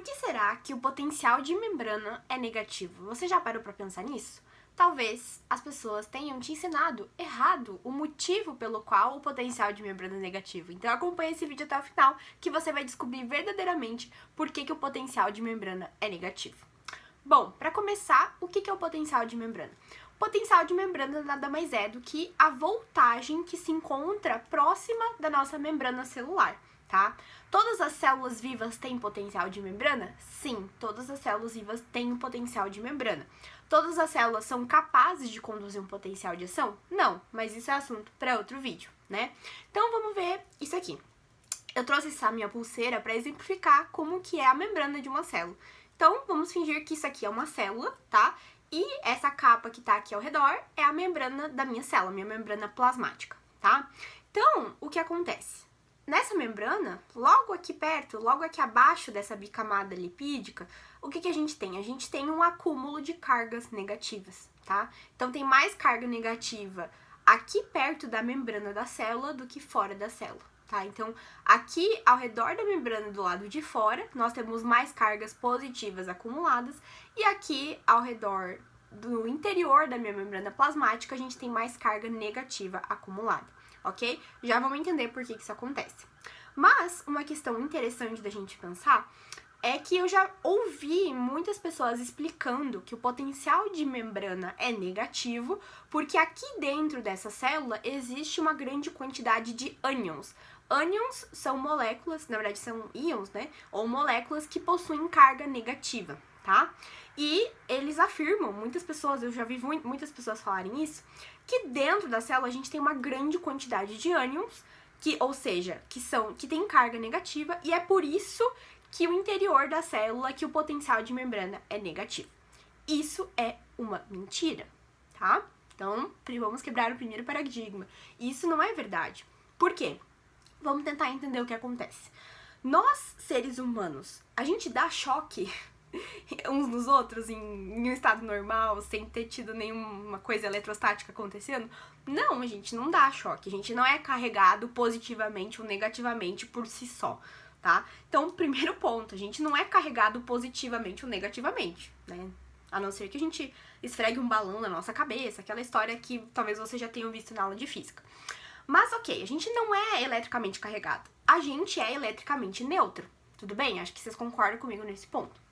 que será que o potencial de membrana é negativo? Você já parou para pensar nisso? Talvez as pessoas tenham te ensinado errado o motivo pelo qual o potencial de membrana é negativo. Então acompanhe esse vídeo até o final que você vai descobrir verdadeiramente por que o potencial de membrana é negativo. Bom, para começar, o que é o potencial de membrana? O potencial de membrana nada mais é do que a voltagem que se encontra próxima da nossa membrana celular, tá? Todas as células vivas têm potencial de membrana? Sim, todas as células vivas têm um potencial de membrana. Todas as células são capazes de conduzir um potencial de ação? Não, mas isso é assunto para outro vídeo, né? Então vamos ver isso aqui. Eu trouxe essa minha pulseira para exemplificar como que é a membrana de uma célula. Então vamos fingir que isso aqui é uma célula, tá? E essa capa que tá aqui ao redor é a membrana da minha célula, minha membrana plasmática, tá? Então, o que acontece? Nessa membrana, logo aqui perto, logo aqui abaixo dessa bicamada lipídica, o que a gente tem? A gente tem um acúmulo de cargas negativas, tá? Então, tem mais carga negativa aqui perto da membrana da célula do que fora da célula, tá? Então, aqui ao redor da membrana do lado de fora, nós temos mais cargas positivas acumuladas e aqui ao redor do interior da minha membrana plasmática, a gente tem mais carga negativa acumulada, ok? Já vamos entender por que isso acontece. Mas uma questão interessante da gente pensar é que eu já ouvi muitas pessoas explicando que o potencial de membrana é negativo porque aqui dentro dessa célula existe uma grande quantidade de ânions. Ânions são moléculas, na verdade são íons, né? Ou moléculas que possuem carga negativa, tá? E eles afirmam, muitas pessoas, eu já vi muitas pessoas falarem isso, que dentro da célula a gente tem uma grande quantidade de ânions, ou seja, que tem carga negativa, e é por isso que o interior da célula, que o potencial de membrana é negativo. Isso é uma mentira, tá? Então, vamos quebrar o primeiro paradigma. Isso não é verdade. Por quê? Vamos tentar entender o que acontece. Nós, seres humanos, a gente dá choque uns nos outros em um estado normal, sem ter tido nenhuma coisa eletrostática acontecendo? Não, a gente não dá choque, a gente não é carregado positivamente ou negativamente por si só, tá? Então, primeiro ponto, a gente não é carregado positivamente ou negativamente, né? A não ser que a gente esfregue um balão na nossa cabeça, aquela história que talvez você já tenha visto na aula de física. Mas ok, a gente não é eletricamente carregado, a gente é eletricamente neutro, tudo bem? Acho que vocês concordam comigo nesse ponto.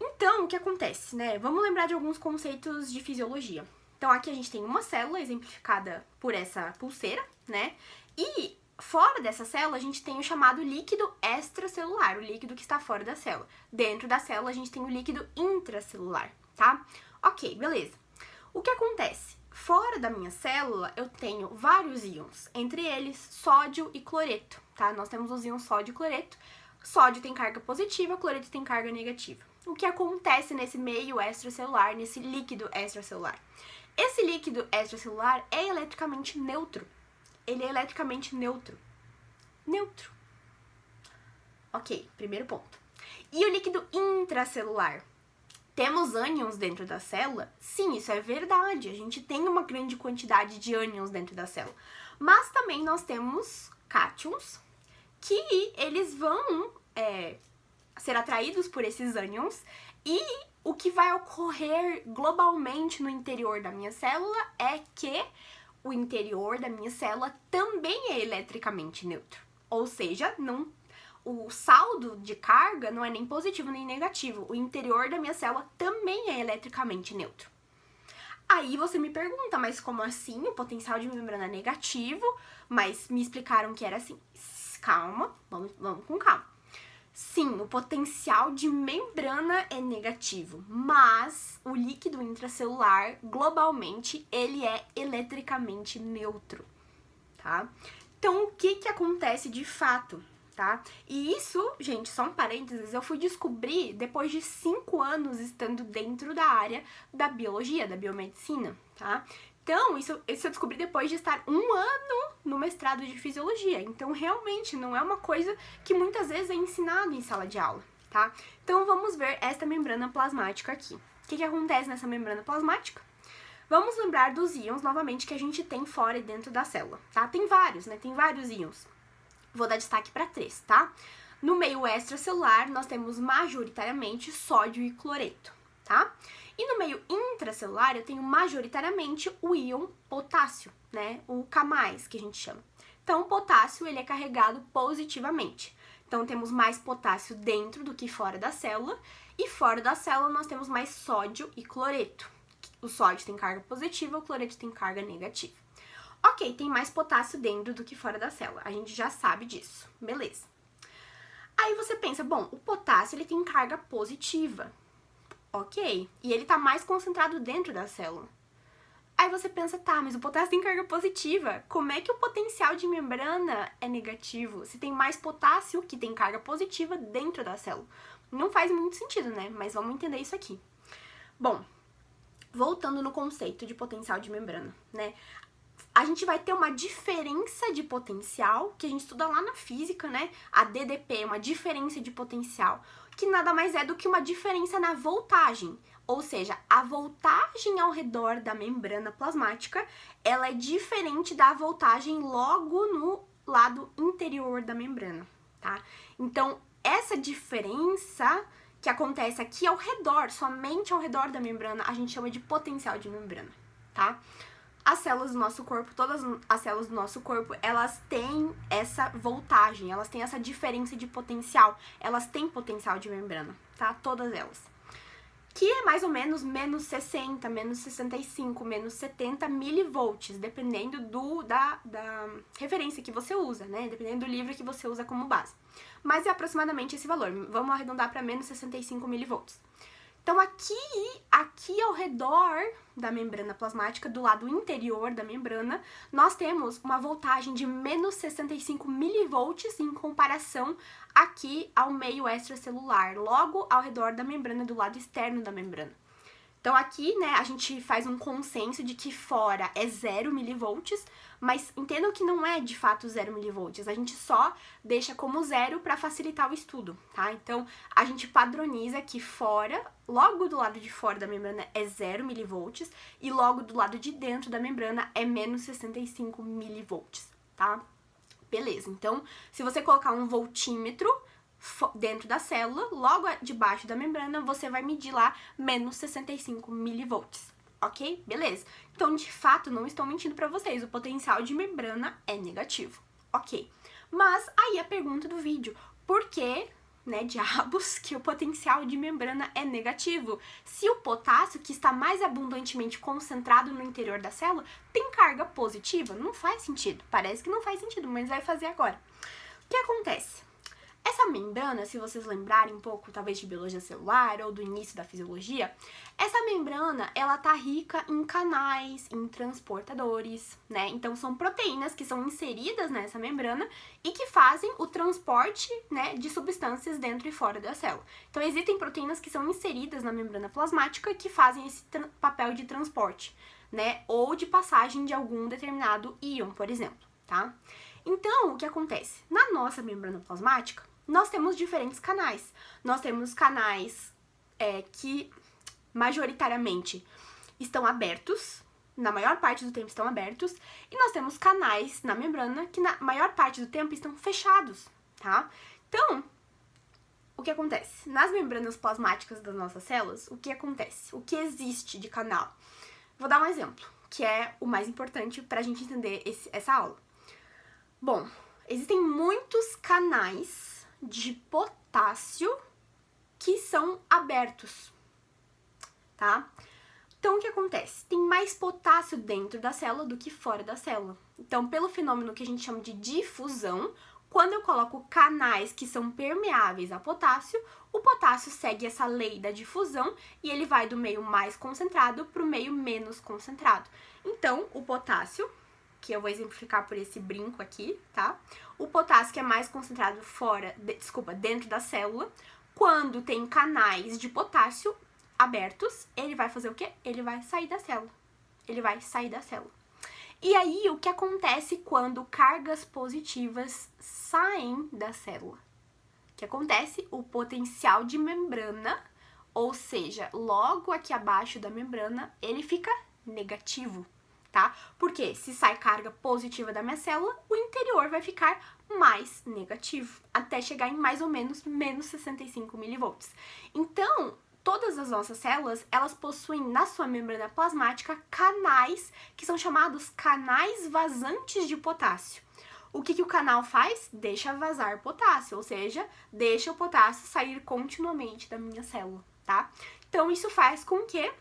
Então, o que acontece, né? Vamos lembrar de alguns conceitos de fisiologia. Então, aqui a gente tem uma célula exemplificada por essa pulseira, né? E fora dessa célula, a gente tem o chamado líquido extracelular, o líquido que está fora da célula. Dentro da célula, a gente tem o líquido intracelular, tá? Ok, beleza. O que acontece? Fora da minha célula, eu tenho vários íons, entre eles sódio e cloreto, tá? Nós temos os íons sódio e cloreto. Sódio tem carga positiva, cloreto tem carga negativa. O que acontece nesse meio extracelular, nesse líquido extracelular? Esse líquido extracelular é eletricamente neutro. Ele é eletricamente neutro. Neutro. Ok, primeiro ponto. E o líquido intracelular? Temos ânions dentro da célula? Sim, isso é verdade. A gente tem uma grande quantidade de ânions dentro da célula. Mas também nós temos cátions, que eles vão ser atraídos por esses ânions, e o que vai ocorrer globalmente no interior da minha célula é que o interior da minha célula também é eletricamente neutro. Ou seja, o saldo de carga não é nem positivo nem negativo. O interior da minha célula também é eletricamente neutro. Aí você me pergunta, mas como assim? O potencial de membrana é negativo, mas me explicaram que era assim. Calma, vamos com calma. Sim, o potencial de membrana é negativo, mas o líquido intracelular, globalmente, ele é eletricamente neutro, tá? Então, o que acontece de fato, tá? E isso, gente, só um parênteses, eu fui descobrir depois de 5 anos estando dentro da área da biologia, da biomedicina, tá? Então, isso eu descobri depois de estar 1 ano no mestrado de fisiologia. Então, realmente, não é uma coisa que muitas vezes é ensinado em sala de aula, tá? Então, vamos ver esta membrana plasmática aqui. O que acontece nessa membrana plasmática? Vamos lembrar dos íons, novamente, que a gente tem fora e dentro da célula, tá? Tem vários, né? Tem vários íons. Vou dar destaque para 3, tá? No meio extracelular, nós temos majoritariamente sódio e cloreto, tá? E no meio intracelular, eu tenho majoritariamente o íon potássio, né? O K+, que a gente chama. Então, o potássio, ele é carregado positivamente. Então, temos mais potássio dentro do que fora da célula. E fora da célula, nós temos mais sódio e cloreto. O sódio tem carga positiva, o cloreto tem carga negativa. Ok, tem mais potássio dentro do que fora da célula. A gente já sabe disso. Beleza. Aí você pensa, bom, o potássio, ele tem carga positiva. Ok, e ele tá mais concentrado dentro da célula. Aí você pensa, tá, mas o potássio tem carga positiva. Como é que o potencial de membrana é negativo? Se tem mais potássio que tem carga positiva dentro da célula. Não faz muito sentido, né? Mas vamos entender isso aqui. Bom, voltando no conceito de potencial de membrana, né? A gente vai ter uma diferença de potencial, que a gente estuda lá na física, né? A DDP, uma diferença de potencial, que nada mais é do que uma diferença na voltagem. Ou seja, a voltagem ao redor da membrana plasmática, ela é diferente da voltagem logo no lado interior da membrana, tá? Então, essa diferença que acontece aqui ao redor, somente ao redor da membrana, a gente chama de potencial de membrana, tá? As células do nosso corpo, todas as células do nosso corpo, elas têm essa voltagem, elas têm essa diferença de potencial, elas têm potencial de membrana, tá? Todas elas. Que é mais ou menos menos 60, menos 65, menos 70 milivolts, dependendo da referência que você usa, né? Dependendo do livro que você usa como base. Mas é aproximadamente esse valor. Vamos arredondar para menos 65 milivolts. Então, aqui ao redor da membrana plasmática, do lado interior da membrana, nós temos uma voltagem de menos 65 milivolts em comparação aqui ao meio extracelular, logo ao redor da membrana, do lado externo da membrana. Então, aqui, né, a gente faz um consenso de que fora é 0 milivolts, mas entendam que não é de fato 0 milivolts, a gente só deixa como 0 para facilitar o estudo, tá? Então, a gente padroniza que fora, logo do lado de fora da membrana é 0 milivolts e logo do lado de dentro da membrana é menos 65 milivolts, tá? Beleza, então, se você colocar um voltímetro dentro da célula, logo debaixo da membrana, você vai medir lá menos 65 milivolts, ok? Beleza. Então, de fato, não estou mentindo para vocês, o potencial de membrana é negativo, ok? Mas aí a pergunta do vídeo, por que, né, diabos, que o potencial de membrana é negativo? Se o potássio, que está mais abundantemente concentrado no interior da célula, tem carga positiva? Não faz sentido. Parece que não faz sentido, mas vai fazer agora. O que acontece? Essa membrana, se vocês lembrarem um pouco, talvez, de biologia celular ou do início da fisiologia, essa membrana, ela tá rica em canais, em transportadores, né? Então, são proteínas que são inseridas nessa membrana e que fazem o transporte, né, de substâncias dentro e fora da célula. Então, existem proteínas que são inseridas na membrana plasmática que fazem esse papel de transporte, né? Ou de passagem de algum determinado íon, por exemplo, tá? Então, o que acontece? Na nossa membrana plasmática, nós temos diferentes canais. Nós temos canais que majoritariamente estão abertos, na maior parte do tempo estão abertos, e nós temos canais na membrana que na maior parte do tempo estão fechados, tá? Então, o que acontece? Nas membranas plasmáticas das nossas células, o que acontece? O que existe de canal? Vou dar um exemplo, que é o mais importante para a gente entender essa aula. Bom, existem muitos canais de potássio que são abertos, tá? Então, o que acontece? Tem mais potássio dentro da célula do que fora da célula. Então, pelo fenômeno que a gente chama de difusão, quando eu coloco canais que são permeáveis a potássio, o potássio segue essa lei da difusão e ele vai do meio mais concentrado para o meio menos concentrado. Então, o potássio, que eu vou exemplificar por esse brinco aqui, tá? O potássio que é mais concentrado dentro da célula, quando tem canais de potássio abertos, ele vai fazer o quê? Ele vai sair da célula. Ele vai sair da célula. E aí, o que acontece quando cargas positivas saem da célula? O que acontece? O potencial de membrana, ou seja, logo aqui abaixo da membrana, ele fica negativo. tá? Porque se sai carga positiva da minha célula, o interior vai ficar mais negativo, até chegar em mais ou menos menos 65 milivolts. Então, todas as nossas células, elas possuem na sua membrana plasmática canais que são chamados canais vazantes de potássio. O que o canal faz? Deixa vazar potássio, ou seja, deixa o potássio sair continuamente da minha célula, tá? Então, isso faz com que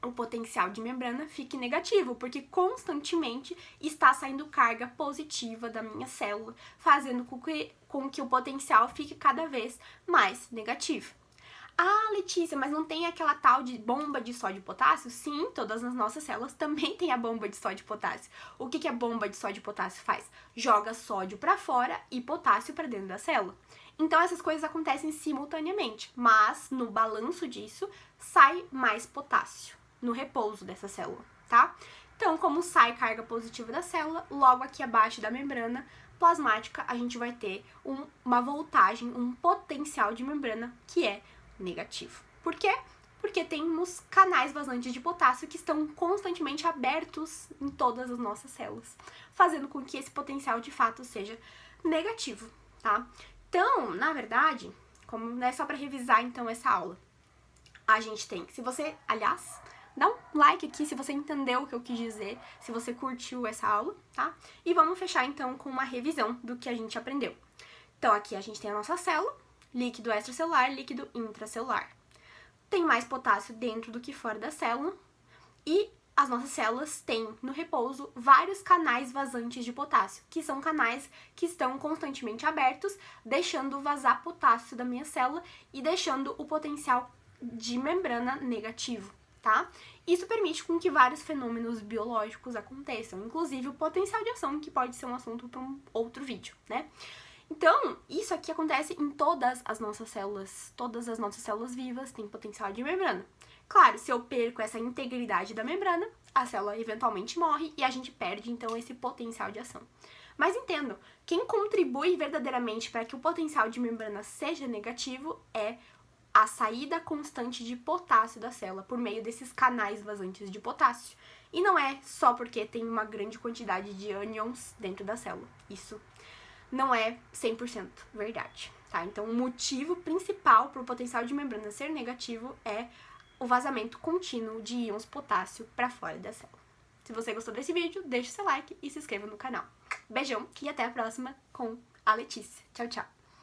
o potencial de membrana fique negativo, porque constantemente está saindo carga positiva da minha célula, fazendo com que o potencial fique cada vez mais negativo. Ah, Letícia, mas não tem aquela tal de bomba de sódio e potássio? Sim, todas as nossas células também têm a bomba de sódio e potássio. O que a bomba de sódio e potássio faz? Joga sódio para fora e potássio para dentro da célula. Então, essas coisas acontecem simultaneamente, mas no balanço disso, sai mais potássio no repouso dessa célula, tá? Então, como sai carga positiva da célula, logo aqui abaixo da membrana plasmática, a gente vai ter uma voltagem, um potencial de membrana que é negativo. Por quê? Porque temos canais vazantes de potássio que estão constantemente abertos em todas as nossas células, fazendo com que esse potencial de fato seja negativo, tá? Então, na verdade, como é só para revisar então essa aula, a gente tem, se você, aliás, dá um like aqui se você entendeu o que eu quis dizer, se você curtiu essa aula, tá? E vamos fechar então com uma revisão do que a gente aprendeu. Então, aqui a gente tem a nossa célula, líquido extracelular, líquido intracelular. Tem mais potássio dentro do que fora da célula e as nossas células têm no repouso vários canais vazantes de potássio, que são canais que estão constantemente abertos, deixando vazar potássio da minha célula e deixando o potencial de membrana negativo, tá? Isso permite com que vários fenômenos biológicos aconteçam, inclusive o potencial de ação, que pode ser um assunto para um outro vídeo, né? Então, isso aqui acontece em todas as nossas células vivas têm potencial de membrana. Claro, se eu perco essa integridade da membrana, a célula eventualmente morre e a gente perde, então, esse potencial de ação. Mas entendam, quem contribui verdadeiramente para que o potencial de membrana seja negativo é a saída constante de potássio da célula por meio desses canais vazantes de potássio. E não é só porque tem uma grande quantidade de ânions dentro da célula. Isso não é 100% verdade, tá? Então, o motivo principal para o potencial de membrana ser negativo é o vazamento contínuo de íons potássio para fora da célula. Se você gostou desse vídeo, deixe seu like e se inscreva no canal. Beijão e até a próxima com a Letícia. Tchau, tchau!